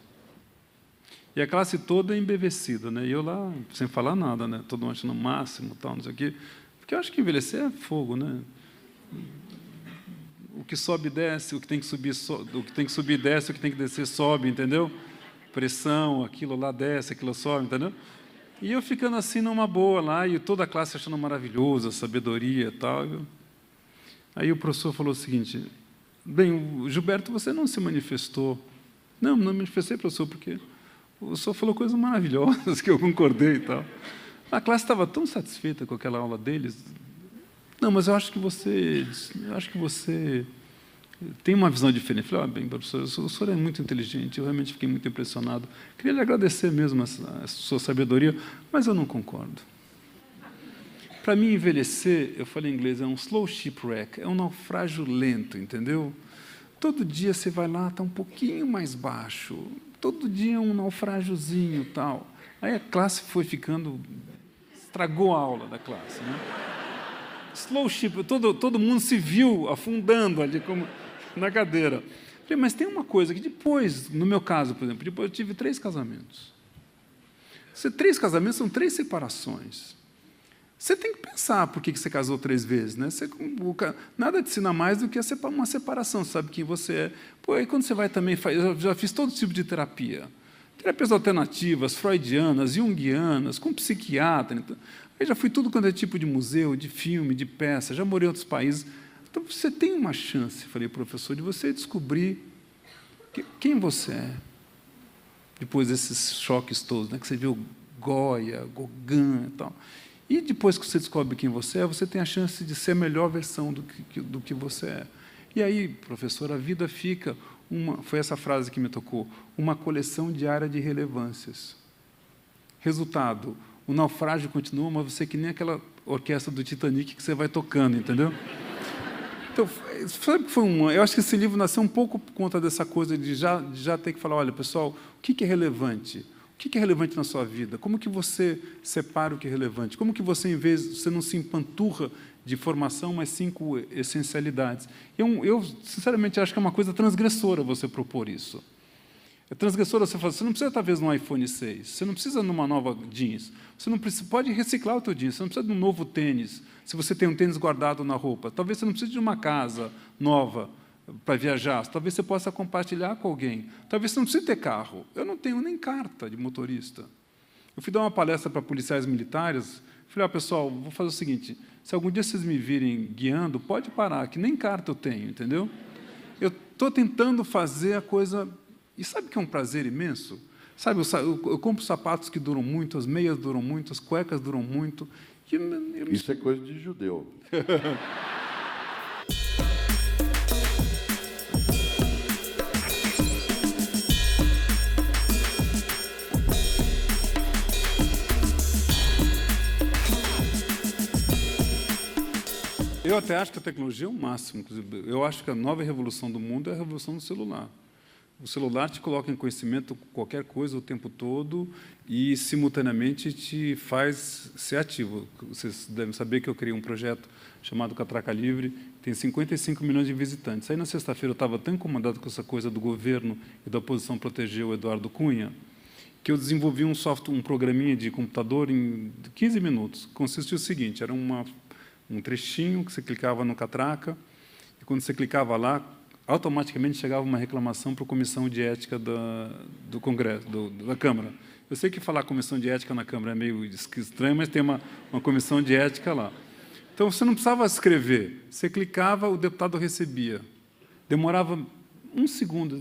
E a classe toda embevecida, né? E eu lá, sem falar nada, né? Todo mundo achando o máximo, tal, não sei o quê, porque eu acho que envelhecer é fogo, né? O que sobe desce, o que tem que subir desce, o que tem que descer sobe, entendeu? Pressão, aquilo lá desce, aquilo sobe, entendeu? E eu ficando assim numa boa lá, e toda a classe achando maravilhoso, a sabedoria e tal. Aí o professor falou o seguinte: bem, Gilberto, você não se manifestou. Não me manifestei, professor, porque o senhor falou coisas maravilhosas que eu concordei e tal. A classe estava tão satisfeita com aquela aula deles. Não, mas eu acho que você tem uma visão diferente. Eu falei, bem, professor, o senhor é muito inteligente, eu realmente fiquei muito impressionado. Queria lhe agradecer mesmo a sua sabedoria, mas eu não concordo. Para mim, envelhecer, eu falei em inglês, é um slow shipwreck, é um naufrágio lento, entendeu? Todo dia você vai lá, está um pouquinho mais baixo, todo dia é um naufrágiozinho e tal. Aí a classe foi ficando... estragou a aula da classe, né? Slow ship, todo mundo se viu afundando ali como na cadeira. Falei, mas tem uma coisa que depois, no meu caso, por exemplo, depois eu tive 3 casamentos. 3 casamentos são 3 separações. Você tem que pensar por que você casou 3 vezes, né? Nada te ensina mais do que uma separação, você sabe quem você é. Pô, aí quando você vai também, eu já fiz todo tipo de terapia. Terapias alternativas, freudianas, junguianas, com psiquiatra. Então, aí já fui tudo quanto é tipo de museu, de filme, de peça, já morei em outros países. Então, você tem uma chance, falei, professor, de você descobrir quem você é. Depois desses choques todos, né, que você viu Goya, Gauguin e tal. E depois que você descobre quem você é, você tem a chance de ser a melhor versão do que você é. E aí, professor, a vida fica... foi essa frase que me tocou, uma coleção diária de relevâncias. Resultado, o naufrágio continua, mas você é que nem aquela orquestra do Titanic que você vai tocando, entendeu? Então, sabe que foi eu acho que esse livro nasceu um pouco por conta dessa coisa de já ter que falar, olha, pessoal, o que é relevante? O que é relevante na sua vida? Como que você separa o que é relevante? Como que você, você não se empanturra de formação, mas sim com essencialidades? Eu, sinceramente, acho que é uma coisa transgressora você propor isso. É transgressora você falar, você não precisa, talvez, num iPhone 6, você não precisa de uma nova jeans, você não precisa, pode reciclar o teu jeans, você não precisa de um novo tênis, se você tem um tênis guardado na roupa. Talvez você não precise de uma casa nova para viajar, talvez você possa compartilhar com alguém. Talvez você não precise ter carro. Eu não tenho nem carta de motorista. Eu fui dar uma palestra para policiais militares, falei, pessoal, vou fazer o seguinte, se algum dia vocês me virem guiando, pode parar, que nem carta eu tenho, entendeu? Eu estou tentando fazer a coisa... E sabe que é um prazer imenso? Sabe, eu compro sapatos que duram muito, as meias duram muito, as cuecas duram muito. Isso é coisa de judeu. Eu até acho que a tecnologia é o máximo. Inclusive, eu acho que a nova revolução do mundo é a revolução do celular. O celular te coloca em conhecimento qualquer coisa o tempo todo e, simultaneamente, te faz ser ativo. Vocês devem saber que eu criei um projeto chamado Catraca Livre, tem 55 milhões de visitantes. Aí, na sexta-feira, eu estava tão incomodado com essa coisa do governo e da oposição proteger o Eduardo Cunha, que eu desenvolvi um programinha de computador em 15 minutos. Consistia o seguinte, era um trechinho que você clicava no Catraca, e quando você clicava lá, automaticamente chegava uma reclamação para a Comissão de Ética do Congresso, da Câmara. Eu sei que falar Comissão de Ética na Câmara é meio estranho, mas tem uma Comissão de Ética lá. Então, você não precisava escrever. Você clicava, o deputado recebia. Demorava um segundo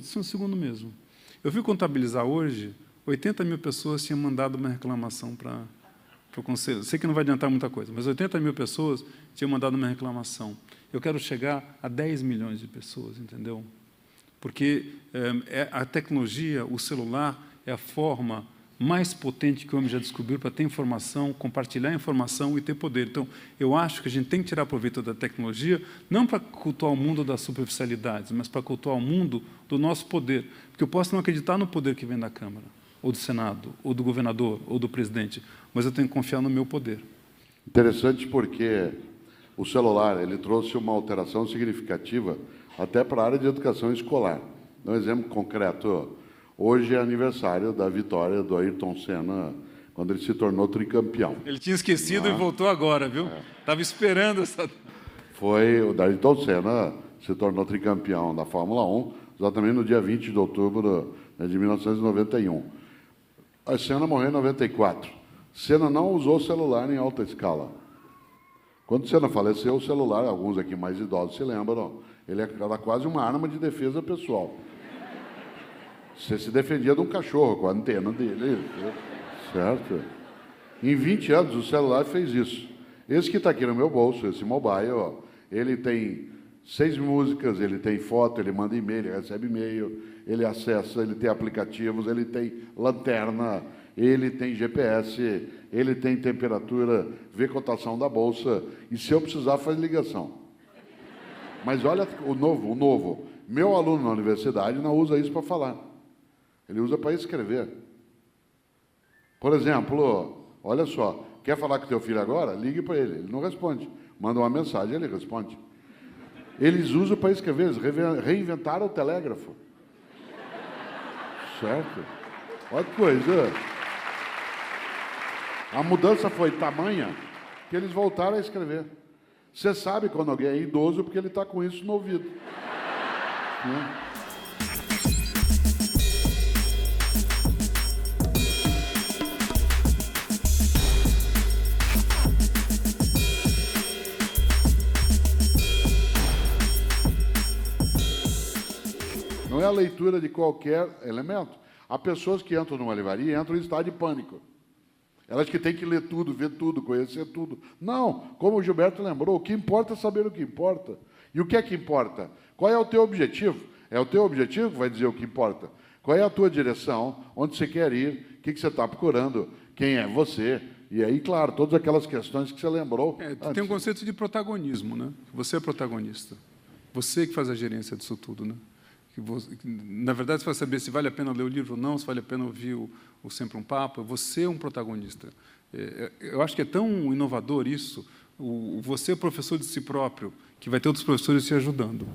mesmo. Eu fui contabilizar hoje, 80 mil pessoas tinham mandado uma reclamação para o Conselho. Sei que não vai adiantar muita coisa, mas 80 mil pessoas tinham mandado uma reclamação. Eu quero chegar a 10 milhões de pessoas, entendeu? Porque a tecnologia, o celular, é a forma mais potente que o homem já descobriu para ter informação, compartilhar informação e ter poder. Então, eu acho que a gente tem que tirar proveito da tecnologia, não para cultuar o mundo das superficialidades, mas para cultuar o mundo do nosso poder. Porque eu posso não acreditar no poder que vem da Câmara, ou do Senado, ou do governador, ou do presidente, mas eu tenho que confiar no meu poder. Interessante porque o celular ele trouxe uma alteração significativa até para a área de educação escolar. Um exemplo concreto, hoje é aniversário da vitória do Ayrton Senna, quando ele se tornou tricampeão. Ele tinha esquecido e voltou agora, viu? Estava esperando essa... Foi o Ayrton Senna se tornou tricampeão da Fórmula 1, exatamente no dia 20 de outubro de 1991. A Senna morreu em 94. Senna não usou celular em alta escala. Quando Senna faleceu, o celular, alguns aqui mais idosos se lembram, ele era quase uma arma de defesa pessoal. Você se defendia de um cachorro com a antena dele, certo? Em 20 anos, o celular fez isso. Esse que está aqui no meu bolso, esse mobile, ele tem 6 músicas, ele tem foto, ele manda e-mail, ele recebe e-mail, ele acessa, ele tem aplicativos, ele tem lanterna, ele tem GPS, ele tem temperatura, vê cotação da bolsa, e se eu precisar, faz ligação. Mas olha o novo. Meu aluno na universidade não usa isso para falar. Ele usa para escrever. Por exemplo, olha só, quer falar com teu filho agora? Ligue para ele, ele não responde. Manda uma mensagem, ele responde. Eles usam para escrever, eles reinventaram o telégrafo. Certo? Olha que coisa. A mudança foi tamanha que eles voltaram a escrever. Você sabe quando alguém é idoso porque ele está com isso no ouvido. Não é a leitura de qualquer elemento. Há pessoas que entram numa livraria e entram em estado de pânico. Elas que têm que ler tudo, ver tudo, conhecer tudo. Não, como o Gilberto lembrou, o que importa é saber o que importa. E o que é que importa? Qual é o teu objetivo? É o teu objetivo que vai dizer o que importa. Qual é a tua direção? Onde você quer ir? O que você está procurando? quem é você. E aí, claro, todas aquelas questões que você lembrou. Tem um conceito de protagonismo, né? Você é protagonista. Você que faz a gerência disso tudo, né? Na verdade, você vai saber se vale a pena ler o livro ou não, se vale a pena ouvir o Sempre um Papo. Você é um protagonista. Eu acho que é tão inovador isso. Você é professor de si próprio, que vai ter outros professores te ajudando.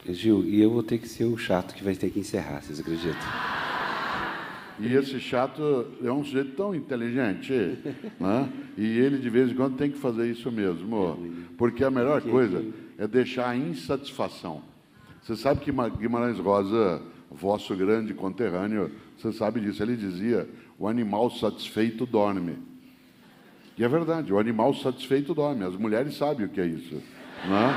Gil, e eu vou ter que ser o chato que vai ter que encerrar, vocês acreditam? E esse chato é um sujeito tão inteligente, né? E ele, de vez em quando, tem que fazer isso mesmo, porque a melhor coisa é deixar a insatisfação. Você sabe que Guimarães Rosa, vosso grande conterrâneo, você sabe disso, ele dizia, o animal satisfeito dorme. E é verdade, o animal satisfeito dorme. As mulheres sabem o que é isso, né?